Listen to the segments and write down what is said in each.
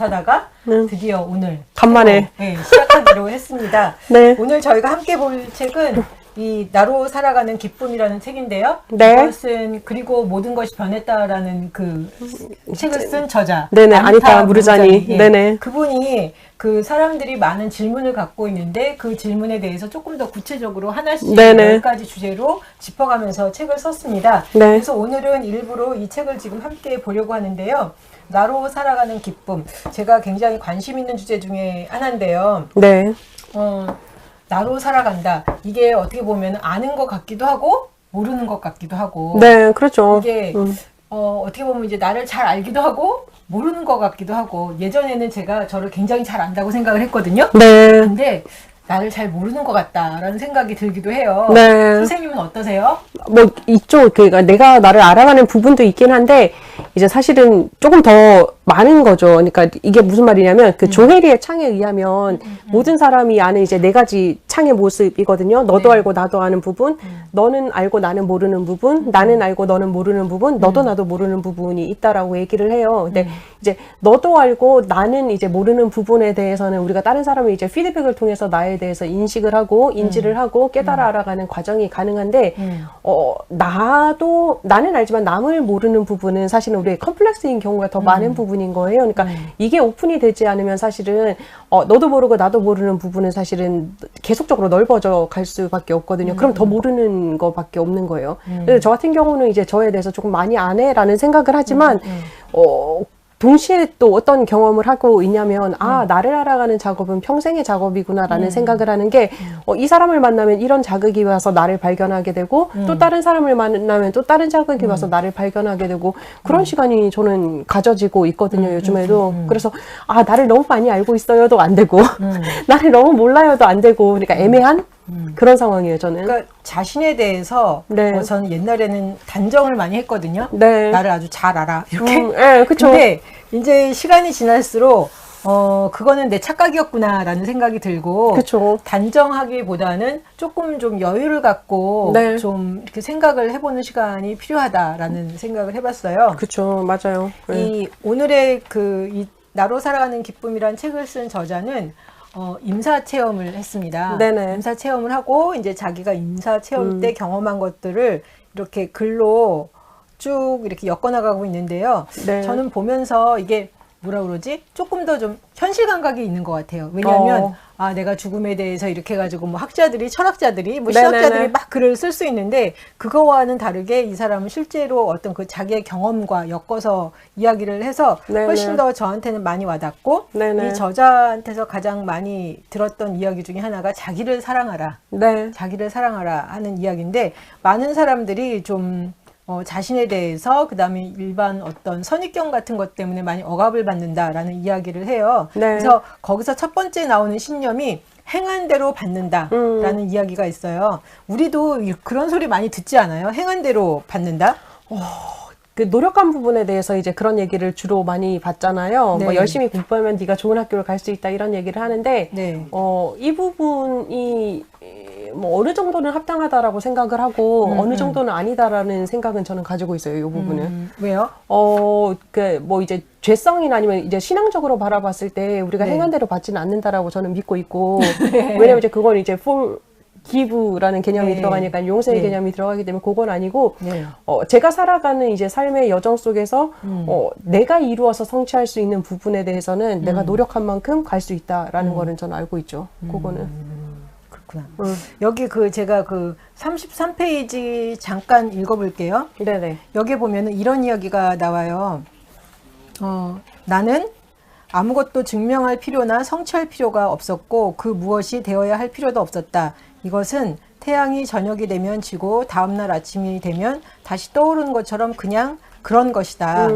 하다가 드디어 오늘 간만에 시작하기로 했습니다. 네. 오늘 저희가 함께 볼 책은 이 나로 살아가는 기쁨이라는 책인데요. 네. 이것은 그리고 모든 것이 변했다라는 그 책을 쓴 저자 네네 아니타 무르자니 예. 네네 그분이 그 사람들이 많은 질문을 갖고 있는데 그 질문에 대해서 조금 더 구체적으로 하나씩 네네. 10가지 주제로 짚어가면서 책을 썼습니다. 네. 그래서 오늘은 일부러 이 책을 지금 함께 보려고 하는데요. 나로 살아가는 기쁨. 제가 굉장히 관심 있는 주제 중에 하나인데요. 네. 나로 살아간다. 이게 어떻게 보면 아는 것 같기도 하고 모르는 것 같기도 하고. 네, 그렇죠. 이게 어떻게 보면 이제 나를 잘 알기도 하고 모르는 것 같기도 하고. 예전에는 제가 저를 굉장히 잘 안다고 생각을 했거든요. 네. 근데 나를 잘 모르는 것 같다라는 생각이 들기도 해요. 네. 선생님은 어떠세요? 뭐 이쪽 그러니까 내가 나를 알아가는 부분도 있긴 한데 이제 사실은 조금 더 많은 거죠. 그러니까 이게 무슨 말이냐면 그 조혜리의 창에 의하면 모든 사람이 아는 이제 4가지 창의 모습이거든요. 너도 네. 알고 나도 아는 부분, 너는 알고 나는 모르는 부분, 나는 알고 너는 모르는 부분, 너도 나도 모르는 부분이 있다라고 얘기를 해요. 근데 이제 너도 알고 나는 이제 모르는 부분에 대해서는 우리가 다른 사람의 이제 피드백을 통해서 나에 대해서 인식을 하고 인지를 하고 깨달아 알아가는 과정이 가능한데 나는 알지만 남을 모르는 부분은 사실은 우리의 컴플렉스인 경우가 더 많은 부분인 거예요. 그러니까 이게 오픈이 되지 않으면 사실은 너도 모르고 나도 모르는 부분은 사실은 계속적으로 넓어져 갈 수밖에 없거든요. 그럼 더 모르는 거밖에 없는 거예요. 그래서 저 같은 경우는 이제 저에 대해서 조금 많이 안 해라는 생각을 하지만 동시에 또 어떤 경험을 하고 있냐면 나를 알아가는 작업은 평생의 작업이구나라는 생각을 하는 게 이 사람을 만나면 이런 자극이 와서 나를 발견하게 되고 또 다른 사람을 만나면 또 다른 자극이 와서 나를 발견하게 되고 그런 시간이 저는 가져지고 있거든요. 요즘에도. 그래서 나를 너무 많이 알고 있어요도 안 되고 나를 너무 몰라요도 안 되고 그러니까 애매한 그런 상황이에요, 저는. 그러니까 자신에 대해서 네. 저는 옛날에는 단정을 많이 했거든요. 네. 나를 아주 잘 알아. 이렇게. 네, 그쵸. 근데 이제 시간이 지날수록 그거는 내 착각이었구나라는 생각이 들고 그쵸. 단정하기보다는 조금 좀 여유를 갖고 네. 좀 이렇게 생각을 해보는 시간이 필요하다라는 생각을 해봤어요. 그쵸, 맞아요. 네. 이 오늘의 이 나로 살아가는 기쁨이란 책을 쓴 저자는 임사 체험을 했습니다. 네네. 임사 체험을 하고 이제 자기가 임사 체험 때 경험한 것들을 이렇게 글로 쭉 이렇게 엮어나가고 있는데요. 네. 저는 보면서 이게 뭐라 그러지? 조금 더 좀 현실 감각이 있는 것 같아요. 왜냐하면 내가 죽음에 대해서 이렇게 해가지고 뭐 학자들이, 철학자들이, 뭐 신학자들이 네네네. 막 글을 쓸 수 있는데 그거와는 다르게 이 사람은 실제로 어떤 그 자기의 경험과 엮어서 이야기를 해서 네네. 훨씬 더 저한테는 많이 와닿고 네네. 이 저자한테서 가장 많이 들었던 이야기 중에 하나가 자기를 사랑하라. 네. 자기를 사랑하라 하는 이야기인데 많은 사람들이 좀 자신에 대해서 그다음에 일반 어떤 선입견 같은 것 때문에 많이 억압을 받는다라는 이야기를 해요. 네. 그래서 거기서 첫 번째 나오는 신념이 행한 대로 받는다라는 이야기가 있어요. 우리도 그런 소리 많이 듣지 않아요? 행한 대로 받는다? 그 노력한 부분에 대해서 이제 그런 얘기를 주로 많이 받잖아요. 네. 뭐 열심히 공부하면 네가 좋은 학교를 갈 수 있다 이런 얘기를 하는데 네. 이 부분이 뭐 어느 정도는 합당하다라고 생각을 하고 어느 정도는 아니다라는 생각은 저는 가지고 있어요. 이 부분은. 왜요? 그 뭐 이제 죄성이나 아니면 이제 신앙적으로 바라봤을 때 우리가 네. 행한 대로 받지는 않는다라고 저는 믿고 있고 왜냐면 이제 그건 이제 기부라는 개념이 네. 들어가니까 용서의 네. 개념이 들어가기 때문에 그건 아니고 네. 제가 살아가는 이제 삶의 여정 속에서 내가 이루어서 성취할 수 있는 부분에 대해서는 내가 노력한 만큼 갈 수 있다라는 거는 저는 알고 있죠. 그거는. 그렇구나. 여기 제가 33페이지 잠깐 읽어볼게요. 네네. 여기 보면은 이런 이야기가 나와요. 나는 아무것도 증명할 필요나 성취할 필요가 없었고 그 무엇이 되어야 할 필요도 없었다. 이것은 태양이 저녁이 되면 지고 다음날 아침이 되면 다시 떠오르는 것처럼 그냥 그런 것이다.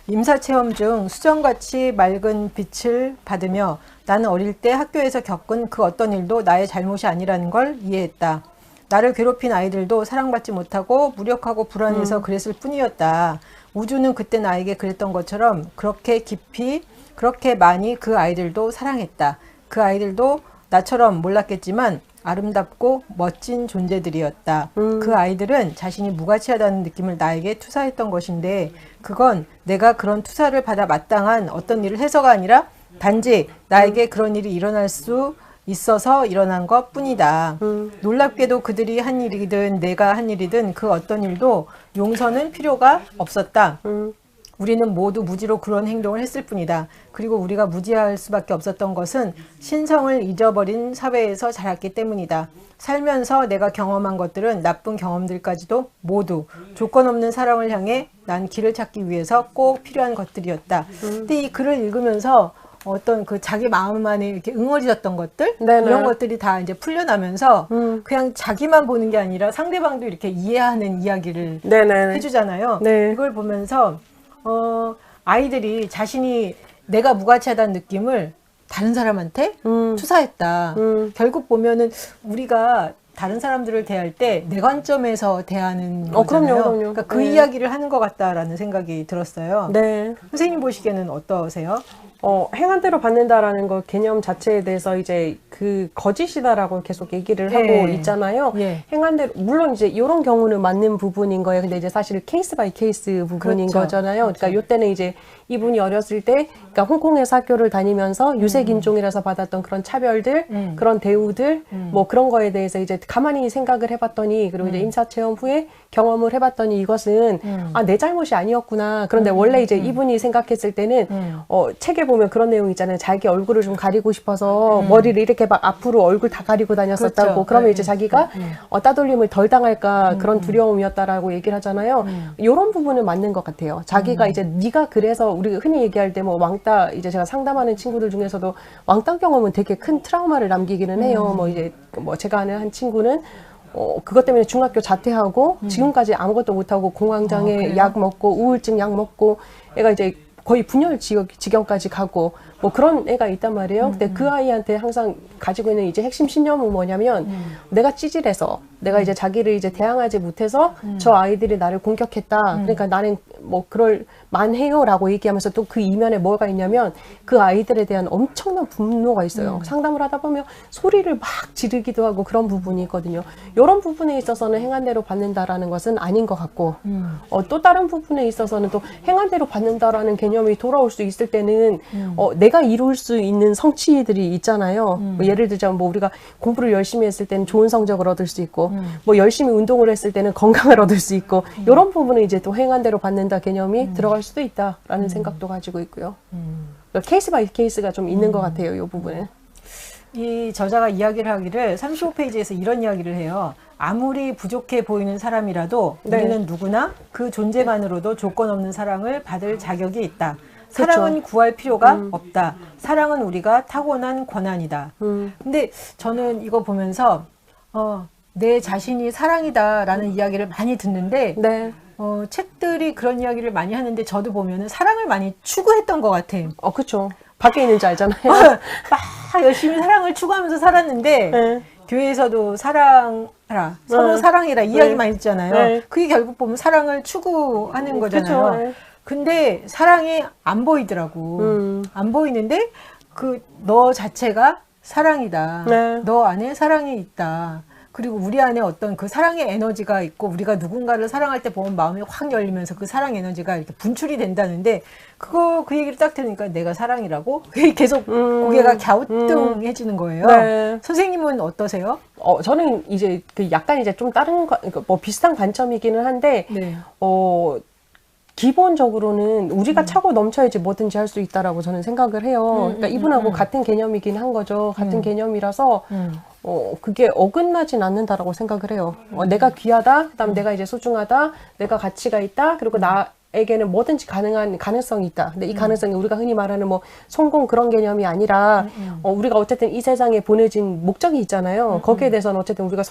임사체험 중 수정같이 맑은 빛을 받으며 나는 어릴 때 학교에서 겪은 그 어떤 일도 나의 잘못이 아니라는 걸 이해했다. 나를 괴롭힌 아이들도 사랑받지 못하고 무력하고 불안해서 그랬을 뿐이었다. 우주는 그때 나에게 그랬던 것처럼 그렇게 깊이 그렇게 많이 그 아이들도 사랑했다. 그 아이들도 나처럼 몰랐겠지만 아름답고 멋진 존재들이었다. 그 아이들은 자신이 무가치하다는 느낌을 나에게 투사했던 것인데 그건 내가 그런 투사를 받아 마땅한 어떤 일을 해서가 아니라 단지 나에게 그런 일이 일어날 수 있어서 일어난 것 뿐이다. 놀랍게도 그들이 한 일이든 내가 한 일이든 그 어떤 일도 용서는 필요가 없었다. 우리는 모두 무지로 그런 행동을 했을 뿐이다. 그리고 우리가 무지할 수밖에 없었던 것은 신성을 잊어버린 사회에서 자랐기 때문이다. 살면서 내가 경험한 것들은 나쁜 경험들까지도 모두 조건 없는 사랑을 향해 난 길을 찾기 위해서 꼭 필요한 것들이었다. 근데 이 글을 읽으면서 어떤 그 자기 마음 안에 이렇게 응어리졌던 것들 네네. 이런 것들이 다 이제 풀려나면서 그냥 자기만 보는 게 아니라 상대방도 이렇게 이해하는 이야기를 네네. 해주잖아요. 네. 이걸 보면서 아이들이 자신이 내가 무가치하다는 느낌을 다른 사람한테 투사했다. 결국 보면은 우리가 다른 사람들을 대할 때 내 관점에서 대하는 거잖아요. 그럼요. 그러니까 그 네. 이야기를 하는 것 같다라는 생각이 들었어요. 네. 선생님 보시기에는 어떠세요? 행한 대로 받는다라는 거 개념 자체에 대해서 이제 그 거짓이다라고 계속 얘기를 하고 네. 있잖아요. 예. 행한 대로 물론 이제 이런 경우는 맞는 부분인 거예요. 근데 이제 사실 케이스 바이 케이스 부분인 그렇죠. 거잖아요. 그러니까 요때는 이제 이분이 어렸을 때 그러니까 홍콩에서 학교를 다니면서 유색인종이라서 받았던 그런 차별들, 그런 대우들 뭐 그런 거에 대해서 이제 가만히 생각을 해봤더니 그리고 이제 임사 체험 후에 경험을 해봤더니 이것은 내 잘못이 아니었구나. 그런데 원래 이제 이분이 생각했을 때는 책에 보면 그런 내용 있잖아요. 자기 얼굴을 좀 가리고 싶어서 머리를 이렇게 막 앞으로 얼굴 다 가리고 다녔었다고. 그렇죠. 그러면 네. 이제 자기가 따돌림을 덜 당할까 그런 두려움이었다라고 얘기를 하잖아요. 이런 부분은 맞는 것 같아요. 자기가 이제 네가 그래서 우리가 흔히 얘기할 때 뭐 왕따 이제 제가 상담하는 친구들 중에서도 왕따 경험은 되게 큰 트라우마를 남기기는 해요. 뭐 이제 뭐 제가 아는 한 친구는 그것 때문에 중학교 자퇴하고 지금까지 아무것도 못하고 공황장애 그래요? 약 먹고 우울증 약 먹고 애가 이제 거의 분열 지경까지 가고 뭐 그런 애가 있단 말이에요. 근데 그 아이한테 항상 가지고 있는 이제 핵심 신념은 뭐냐면 내가 찌질해서 내가 이제 자기를 이제 대항하지 못해서 저 아이들이 나를 공격했다. 그러니까 나는 뭐 그럴 만해요라고 얘기하면서 또 그 이면에 뭐가 있냐면 그 아이들에 대한 엄청난 분노가 있어요. 상담을 하다 보면 소리를 막 지르기도 하고 그런 부분이 있거든요. 이런 부분에 있어서는 행한 대로 받는다라는 것은 아닌 것 같고 또 다른 부분에 있어서는 또 행한 대로 받는다라는 개념이 돌아올 수 있을 때는 내가 이룰 수 있는 성취들이 있잖아요. 뭐 예를 들자면 뭐 우리가 공부를 열심히 했을 때는 좋은 성적을 얻을 수 있고 뭐 열심히 운동을 했을 때는 건강을 얻을 수 있고 이런 부분은 이제 또 행한 대로 받는다 개념이 들어갈 수도 있다라는 생각도 가지고 있고요. 그러니까 케이스 바이 케이스가 좀 있는 것 같아요. 이 부분은. 이 저자가 이야기를 하기를 35페이지에서 이런 이야기를 해요. 아무리 부족해 보이는 사람이라도 네. 우리는 누구나 그 존재만으로도 조건 없는 사랑을 받을 자격이 있다. 그렇죠. 사랑은 구할 필요가 없다. 사랑은 우리가 타고난 권한이다. 근데 저는 이거 보면서 내 자신이 사랑이다라는 이야기를 많이 듣는데 네. 책들이 그런 이야기를 많이 하는데 저도 보면은 사랑을 많이 추구했던 것 같아. 그쵸. 밖에 있는 줄 알잖아요. 막 열심히 사랑을 추구하면서 살았는데 네. 교회에서도 사랑하라, 서로 사랑해라 이 이야기만 했잖아요. 네. 그게 결국 보면 사랑을 추구하는 거잖아요. 그쵸. 네. 근데 사랑이 안 보이더라고. 안 보이는데 너 자체가 사랑이다. 네. 너 안에 사랑이 있다. 그리고 우리 안에 어떤 그 사랑의 에너지가 있고 우리가 누군가를 사랑할 때 보면 마음이 확 열리면서 그 사랑 에너지가 이렇게 분출이 된다는데 그 얘기를 딱 들으니까 내가 사랑이라고? 그게 계속 고개가 갸우뚱해지는 거예요. 네. 선생님은 어떠세요? 저는 이제 그 약간 이제 좀 다른 뭐 비슷한 관점이기는 한데 네. 기본적으로는 우리가 차고 넘쳐야지 뭐든지 할 수 있다라고 저는 생각을 해요. 그러니까 이분하고 같은 개념이긴 한 거죠. 같은 개념이라서 그게 어긋나진 않는다라고 생각을 해요. 내가 귀하다, 그다음 내가 이제 소중하다, 내가 가치가 있다, 그리고 나에게는 뭐든지 가능한 가능성이 있다. 근데 이 가능성이 우리가 흔히 말하는 뭐 성공 그런 개념이 아니라 우리가 어쨌든 이 세상에 보내진 목적이 있잖아요. 거기에 대해서는 어쨌든 우리가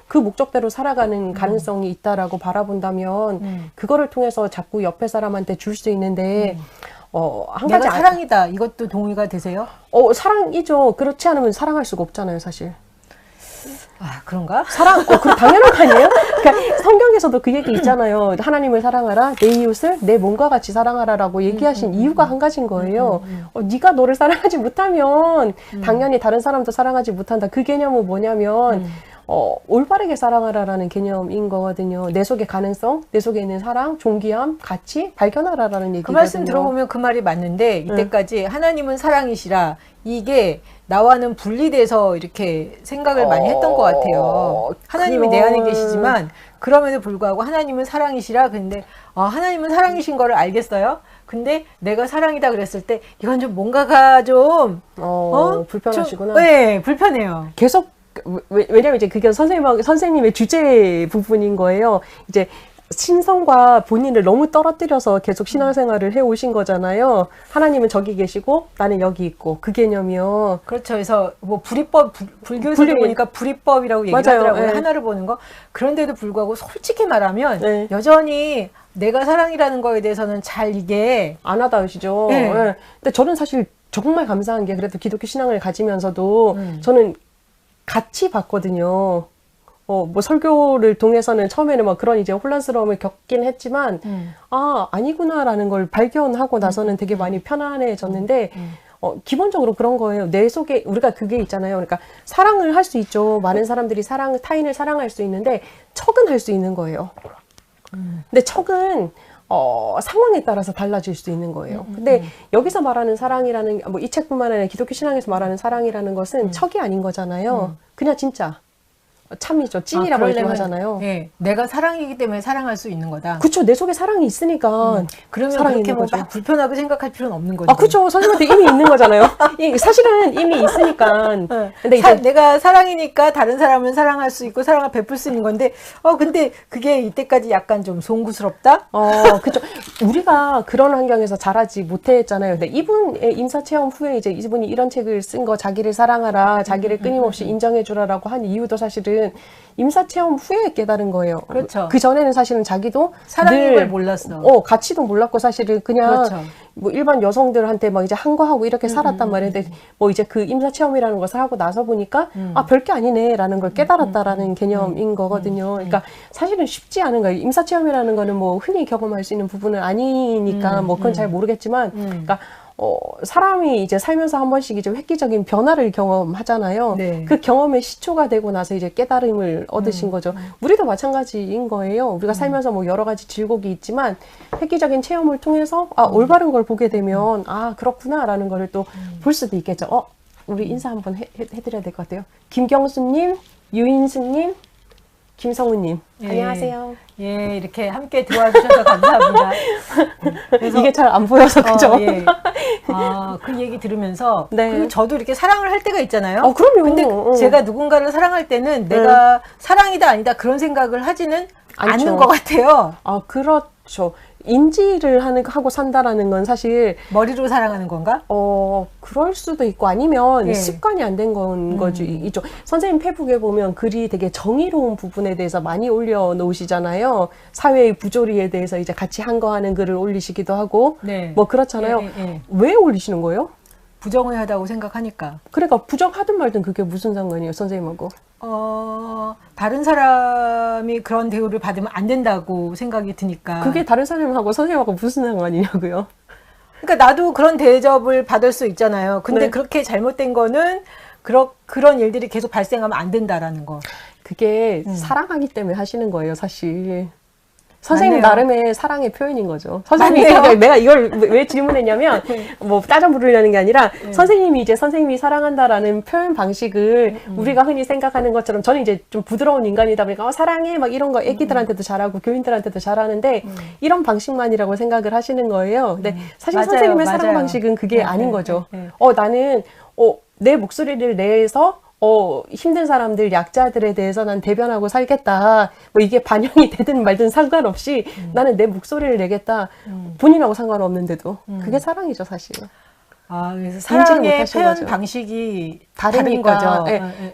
그 목적대로 살아가는 가능성이 있다라고 바라본다면 그거를 통해서 자꾸 옆에 사람한테 줄 수 있는데 한 가지 내가 사랑이다. 이것도 동의가 되세요? 사랑이죠. 그렇지 않으면 사랑할 수가 없잖아요, 사실. 그런가? 그 당연한 거 아니에요? 그러니까 성경에서도 그 얘기 있잖아요. 하나님을 사랑하라, 내 이웃을 내 몸과 같이 사랑하라라고 얘기하신 이유가 한 가지인 거예요. 네가 너를 사랑하지 못하면 당연히 다른 사람도 사랑하지 못한다. 그 개념은 뭐냐면 올바르게 사랑하라라는 개념인 거거든요. 내 속의 가능성, 내 속에 있는 사랑, 존귀함, 가치 발견하라라는 얘기거든요. 그 말씀 들어보면 그 말이 맞는데 이때까지 하나님은 사랑이시라 이게 나와는 분리돼서 이렇게 생각을 많이 했던 것 같아요. 하나님이 내 안에 계시지만 그럼에도 불구하고 하나님은 사랑이시라. 근데 하나님은 사랑이신 거를 알겠어요. 근데 내가 사랑이다 그랬을 때 이건 좀 뭔가가 좀 불편하시구나. 네, 불편해요. 계속 왜냐면 이제 그게 선생님의 주제 부분인 거예요. 이제 신성과 본인을 너무 떨어뜨려서 계속 신앙생활을 해오신 거잖아요. 하나님은 저기 계시고 나는 여기 있고 그 개념이요. 그렇죠. 그래서 뭐 불교에서 보니까 불이법이라고 얘기를 맞아요. 하더라고요. 네. 하나를 보는 거. 그런데도 불구하고 솔직히 말하면 네. 여전히 내가 사랑이라는 거에 대해서는 잘 이게 안 와닿으시죠. 네. 네. 근데 저는 사실 정말 감사한 게 그래도 기독교 신앙을 가지면서도 저는 같이 봤거든요. 뭐 설교를 통해서는 처음에는 막 그런 이제 혼란스러움을 겪긴 했지만 아니구나라는 걸 발견하고 나서는 되게 많이 편안해졌는데 기본적으로 그런 거예요. 내 속에 우리가 그게 있잖아요. 그러니까 사랑을 할 수 있죠. 많은 사람들이 타인을 사랑할 수 있는데 척은 할 수 있는 거예요. 근데 척은 상황에 따라서 달라질 수 있는 거예요. 근데 여기서 말하는 사랑이라는 뭐 이 책뿐만 아니라 기독교 신앙에서 말하는 사랑이라는 것은 척이 아닌 거잖아요. 그냥 진짜 참이죠. 찐이라고 얘기하잖아요. 네, 내가 사랑이기 때문에 사랑할 수 있는 거다. 그쵸. 내 속에 사랑이 있으니까 그러면 사랑이 그렇게 있는 뭐 거죠. 막 불편하게 생각할 필요는 없는 거죠. 그쵸. 선생님한테 이미 있는 거잖아요. 사실은 이미 있으니까. 근데 이제 내가 사랑이니까 다른 사람을 사랑할 수 있고 사랑을 베풀 수 있는 건데 근데 그게 이때까지 약간 좀 송구스럽다? 그쵸. 우리가 그런 환경에서 자라지 못했잖아요. 근데 이분의 임사체험 후에 이제 이분이 이런 책을 쓴 거, 자기를 사랑하라, 자기를 끊임없이 인정해주라라고 한 이유도 사실은 임사체험 후에 깨달은 거예요. 그렇죠. 그 전에는 사실은 자기도 사랑인 걸 몰랐어. 가치도 몰랐고 사실은 그냥 그렇죠. 뭐 일반 여성들한테 막 이제 한거하고 이렇게 살았단 말인데 뭐 이제 그 임사체험이라는 것을 하고 나서 보니까 별게 아니네라는 걸 깨달았다라는 개념인 거거든요. 그러니까 사실은 쉽지 않은 거예요. 임사체험이라는 거는 뭐 흔히 경험할 수 있는 부분은 아니니까 뭐 그건 잘 모르겠지만 그러니까 사람이 이제 살면서 한 번씩 이제 획기적인 변화를 경험하잖아요. 네. 그 경험의 시초가 되고 나서 이제 깨달음을 얻으신 거죠. 우리도 마찬가지인 거예요. 우리가 살면서 뭐 여러 가지 질곡이 있지만 획기적인 체험을 통해서 올바른 걸 보게 되면 그렇구나라는 거를 또 볼 수도 있겠죠. 우리 인사 한번 해드려야 될 것 같아요. 김경수님, 유인수님, 김성우님. 예. 안녕하세요. 예, 이렇게 함께 도와주셔서 감사합니다. 그래서, 이게 잘 안 보여서 그죠? 예. 그 얘기 들으면서 네. 그리고 저도 이렇게 사랑을 할 때가 있잖아요. 그럼요. 근데 제가 누군가를 사랑할 때는 내가 사랑이다 아니다 그런 생각을 하지는 않는 것 같아요. 그렇죠. 인지를 하고 산다라는 건 사실 머리로 사랑하는 건가? 그럴 수도 있고 아니면 예. 습관이 안 된 건 거죠. 이쪽 선생님 페북에 보면 글이 되게 정의로운 부분에 대해서 많이 올려놓으시잖아요. 사회의 부조리에 대해서 이제 같이 한거하는 글을 올리시기도 하고 네. 뭐 그렇잖아요. 예. 왜 올리시는 거예요? 부정의하다고 생각하니까. 그러니까 부정하든 말든 그게 무슨 상관이에요, 선생님하고? 다른 사람이 그런 대우를 받으면 안 된다고 생각이 드니까. 그게 다른 사람하고 선생님하고 무슨 상관이냐고요? 그러니까 나도 그런 대접을 받을 수 있잖아요. 근데 네. 그렇게 잘못된 거는 그런 일들이 계속 발생하면 안 된다라는 거. 그게 사랑하기 때문에 하시는 거예요, 사실. 선생님 맞네요. 나름의 사랑의 표현인 거죠. 선생님이 맞네요. 내가 이걸 왜 질문했냐면 뭐 따져 부르려는 게 아니라 선생님이 이제 선생님이 사랑한다라는 표현 방식을 우리가 흔히 생각하는 것처럼 저는 이제 좀 부드러운 인간이다 보니까 사랑해 막 이런 거 애기들한테도 잘하고 교인들한테도 잘하는데 이런 방식만이라고 생각을 하시는 거예요. 근데 사실 맞아요, 선생님의 맞아요. 사랑 방식은 그게 아닌 거죠. 네. 나는 내 목소리를 내서 힘든 사람들, 약자들에 대해서 난 대변하고 살겠다. 뭐 이게 반영이 되든 말든 상관없이 나는 내 목소리를 내겠다. 본인하고 상관없는데도. 그게 사랑이죠, 사실. 그래서 사랑의 못하신 표현 거죠. 방식이 다른 다르니까. 거죠.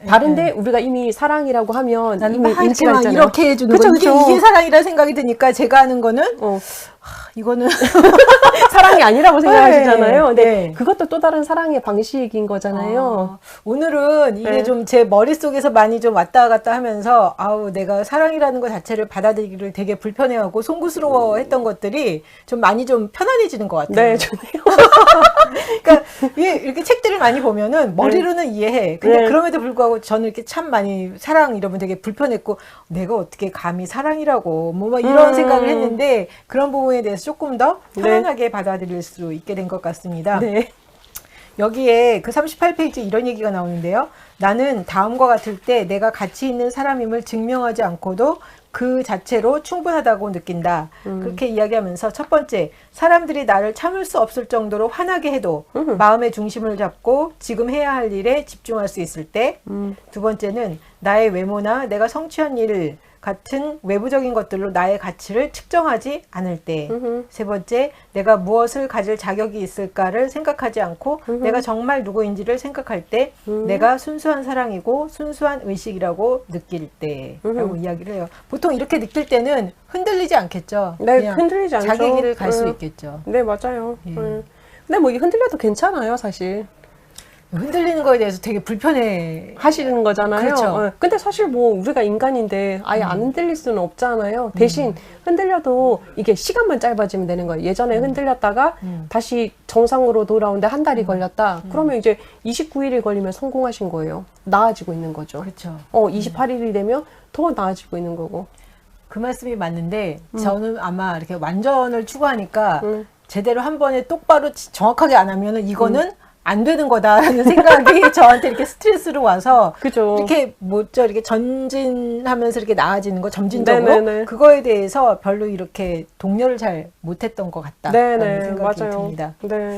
다른데 우리가 이미 사랑이라고 하면 나는 이미 인지가 하지만 있잖아요. 이렇게 해주는 그쵸, 거 그쵸. 이게 사랑이라 생각이 드니까 제가 하는 거는 이거는 사랑이 아니라고 생각하시잖아요. 근데 네. 그것도 또 다른 사랑의 방식인 거잖아요. 오늘은 이게 네. 좀 제 머릿속에서 많이 좀 왔다 갔다 하면서 아우 내가 사랑이라는 것 자체를 받아들이기를 되게 불편해하고 송구스러워 했던 것들이 좀 많이 좀 편안해지는 것 같아요. 네, 저네요. 그러니까 이렇게 책들을 많이 보면은 머리로는 이해해. 근데 네. 그럼에도 불구하고 저는 이렇게 참 많이 사랑 이러면 되게 불편했고 내가 어떻게 감히 사랑이라고 뭐 이런 생각을 했는데 그런 부분에 대해서 조금 더 편안하게 받아들일 수 있게 된 것 같습니다. 네. 여기에 그 38페이지 이런 얘기가 나오는데요. 나는 다음과 같을 때 내가 가치 있는 사람임을 증명하지 않고도 그 자체로 충분하다고 느낀다. 그렇게 이야기하면서 첫 번째, 사람들이 나를 참을 수 없을 정도로 화나게 해도 마음의 중심을 잡고 지금 해야 할 일에 집중할 수 있을 때. 두 번째는 나의 외모나 내가 성취한 일 같은 외부적인 것들로 나의 가치를 측정하지 않을 때. 세 번째, 내가 무엇을 가질 자격이 있을까를 생각하지 않고 내가 정말 누구인지를 생각할 때 내가 순수한 사랑이고 순수한 의식이라고 느낄 때라고 이야기를 해요. 보통 이렇게 느낄 때는 흔들리지 않겠죠. 네, 그냥 흔들리지 않죠. 자기 길을 갈 수 있겠죠. 네, 맞아요. 예. 근데 뭐 이게 흔들려도 괜찮아요, 사실. 흔들리는 거에 대해서 되게 불편해. 하시는 거잖아요. 그렇죠. 근데 사실 뭐 우리가 인간인데 아예 안 흔들릴 수는 없잖아요. 대신 흔들려도 이게 시간만 짧아지면 되는 거예요. 예전에 흔들렸다가 다시 정상으로 돌아오는데 한 달이 걸렸다. 그러면 이제 29일이 걸리면 성공하신 거예요. 나아지고 있는 거죠. 그렇죠. 28일이 되면 더 나아지고 있는 거고. 그 말씀이 맞는데 저는 아마 이렇게 완전을 추구하니까 제대로 한 번에 똑바로 정확하게 안 하면은 이거는 안 되는 거다라는 생각이 저한테 이렇게 스트레스로 와서 그죠. 이렇게 뭐죠 이렇게 전진하면서 이렇게 나아지는 거 점진적으로 네네네. 그거에 대해서 별로 이렇게 독려를 잘 못했던 것 같다라는 네네, 생각이 맞아요. 듭니다. 네.